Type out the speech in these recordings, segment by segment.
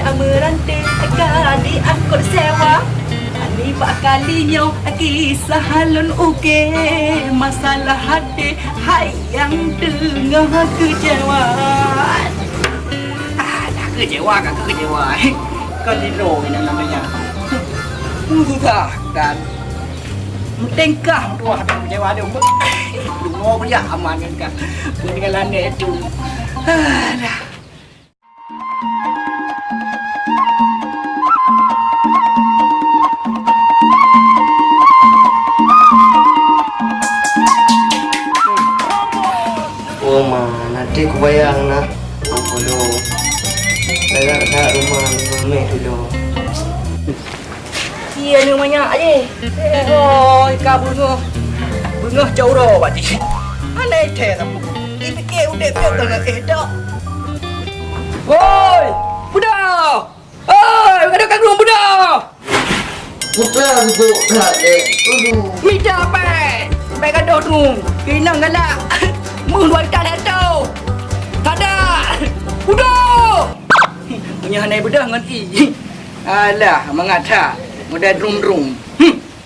amerante kali aku sewa. Ani bakalinya kisah halun uke masalah hati hayang tengah kejewaan. Dah kecewa kan kecewa. Kan Lino ini namanya. Sudah kan. Tengkah tu ada kecewa dia. Lungo punya aman kan. Peninggalan dia itu. Dah. Nanti aku bayang nak apa dulu. Saya nak rumah mami dulu. Iya ni banyak je. Oh, ikan bunga jauh dah wajib. Aneh teh tak. Ini fikir udah fikir tak. Oi, budak. Oi, ada kat rumah budak. Bukan tu tak dek. Minta apa? Baik ada tu. Kena galak. Menduai tak ada. Tak ada. Budak. Punya hanai budak dengan i. Alah, mengata. Mudah drum-drum.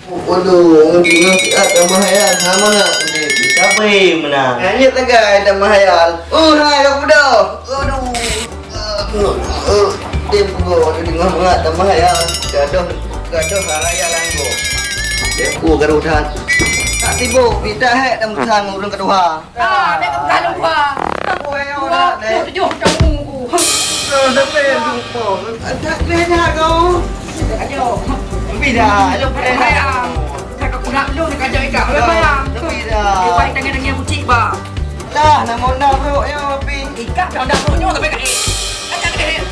Waduh, ngerti ada mahayal sama nak dek. Siapa yang menang? Hanya tegai ada mahayal. Hai kamu budak. Aduh. Tempo dengar mengata mahayal. Gaduh mahayal anggo. Deku garudan. Tak tiba, kita hek dan musang urang kedua. Dek bukan lupa. Buat dek. Tujuh kamu. Sampai lupa. Tak kena kau. Ayo. Bila, lu Hai pernah. Saya kau nak lu nak ajak ikak. Bayang. Bila. Dia baik tangan bucik ba. Lah, nama bro yo pi. Ikak dah punya sampai kat. Ajak dia.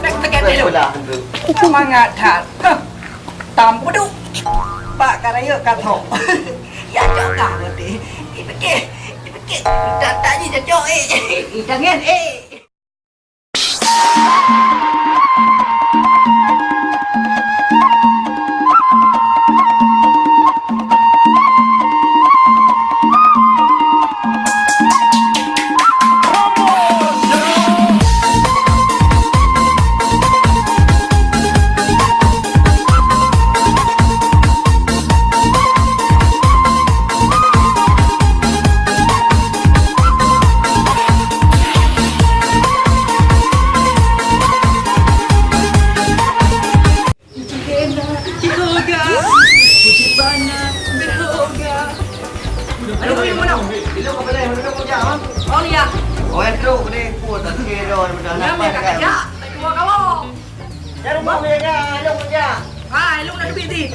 Nak tekan dia lu. Lah. Semangat hat. Tam kudu. Pak karaya kathok. Ya cakap nanti. Dipikir. Tak ni cocok Jangan Oh ya. Oh, itu ni pun tak kira dah Nama nampak kakak kan. tak keluar kamu. Ya rumah punya, lu punya. Hai, lu nak duit ni.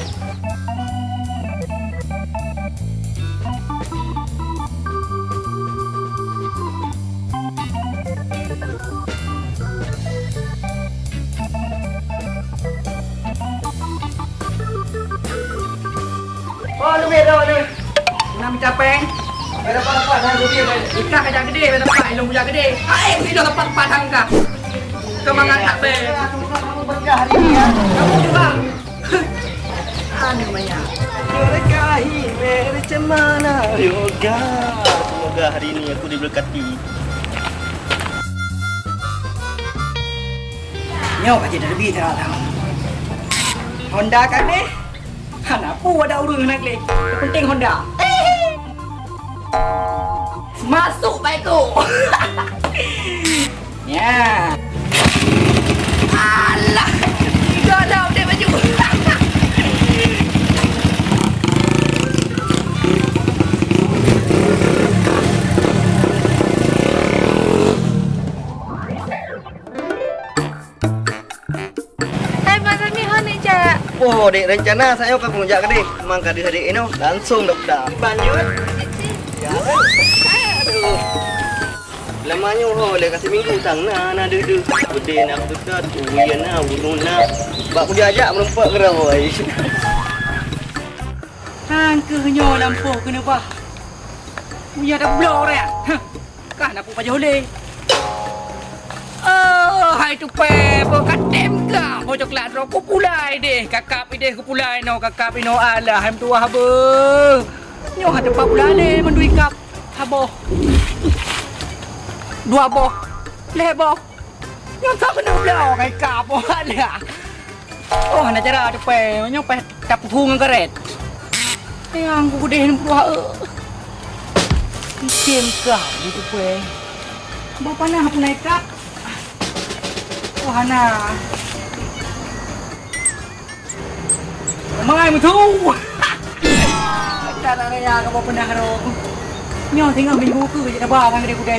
Oh, lu beda ni. Nak minta peng. Berapa dah rupiah dah. Ikan kajak gede, tempat ilmu punya gede. Hai, ini dah tempat tangga. Kemangan tak ber. Kamu berkah hari ni. Kamu juga. Namanya. Berkahi bercemana yoga. Semoga hari ini aku diberkati. Nyawa aja dah lebih terang. Honda kan ni? Anak pu ada urus nak le. Penting Honda. Masuk baikku. Ya. Alah. Dah dah dia baju. Oh, dek rencana saya akan mengunjak ke dek. Mangka di hari ini langsung dah. Banjur. Ya. Aduh. Lamanya boleh kasih minggu tang na dede. Bede nak dekat uyan na uruna. Bak ku diajak merempak ke rawai. Hang ke nyo lampu kena bah. Punya dah blur ya. Kah nak pun boleh. Hai tu pe, katem ka. Ho coklat ro ku pulai deh. Kakap ide ku pulai no, kakap ino alah ham tua habe. Nyo ha tempat pulai mendui kap. Habo. Dua boh. Leh boh. Yang tak kena belah kai kap lah. Oh, nak cara tu pe, nyong pe tap hung karet. Yang aku gede buah. Ikem kah gitu pe. Bapa nak aku naik kap. Oh, Hana. Mai mu thu. Tak raya ka bapa nak ro. Nyong tinggal minggu ke je dah barang dia gede.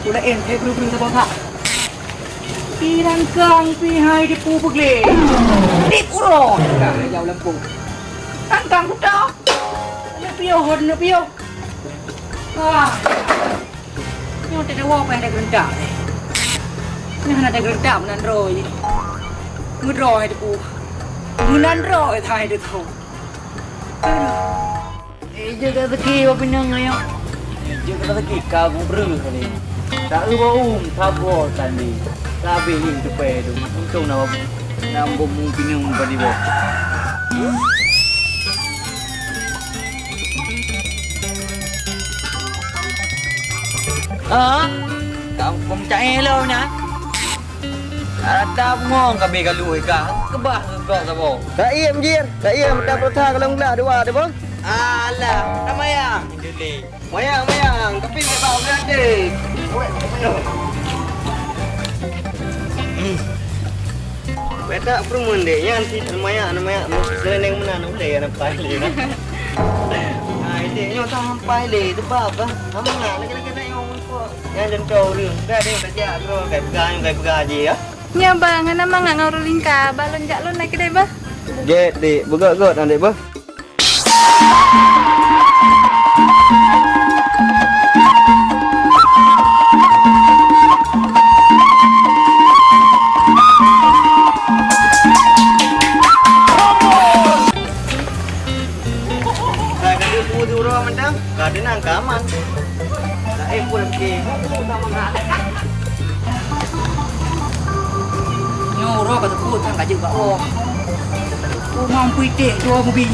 Sudah ente buru-buru tu bang. Pirang kang pihai di pu pegle. Di puro. Dah jauh Lampung. Kang kuda. Ada piau hon na piau. Wah. Nyo te dewa pa ada gerendak. Ni hana ada gerendak menan roy. Ngudroy di pu. Menan roy thai de thau. Jaga rezeki apa pinang ayo. Jaga rezeki kau buru kali. Tak ubah tabo tadi. Sabi him tu pedo. Untung na bom pinang badi bo. Kampung cai lo nya. Ada ngong kami kalui ka. Kebah kau sabo. Tak iya mjir. Tak iya mendak pertah kalau ngelah dua ada bang. Alah, namayang. Dili. Mayang. Tapi tak bawa berade. Beta perumun deh, yang si mayang, seneng mana boleh nampai le. Ah, ini nyo sampai le, tu apa? Kamu nak lagi yang kau. Yang dan kau ring, dah dia kerja kau kayak pegang je ya. Nya bang, nama ngak ngaruling ka, balon jak lo naik kedai bah. Get dek, begot ande bah. Ada nang kaman. Tak pun lagi. Nyoro kata put kan gaji gak oh. Mampu ide dua mobil.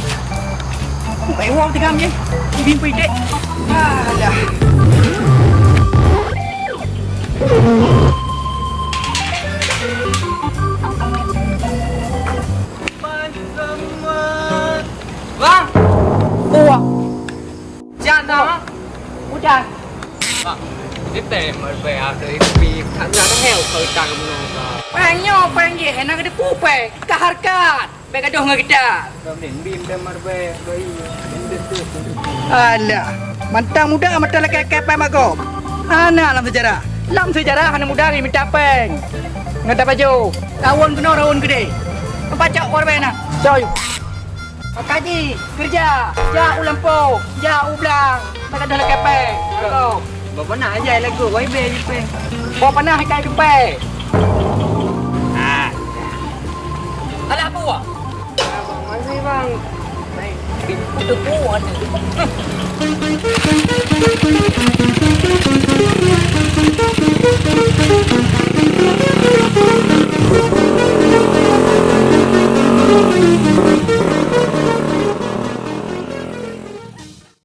Baik uang tingam je. Mampu ide. Dah. Bang. Uang. Jangan dah. Udah. Vâng, tiếp tế mới về tới vì khán giả nó heo khởi càng của nó Pengen je, nak ada kupe, kaharkat, bega doh ngagda. Rồi đến bim đem mà về với đến từ Alah, mantang muda mata lek kepe mago. Ana lam sejarah. Lam sejarah hana muda ni minta peng. Ngada baju. Rawon kena rawon gede. Baca war bena. Coy. Kaji, kerja, jauh Lampung, jauh Belang, bega doh lek kepe. Mago. Bapak nak aja lagi gue way be pe. Bawa panah kai kepe. Alah apa wak? Bang, masih bang. Itu kuat.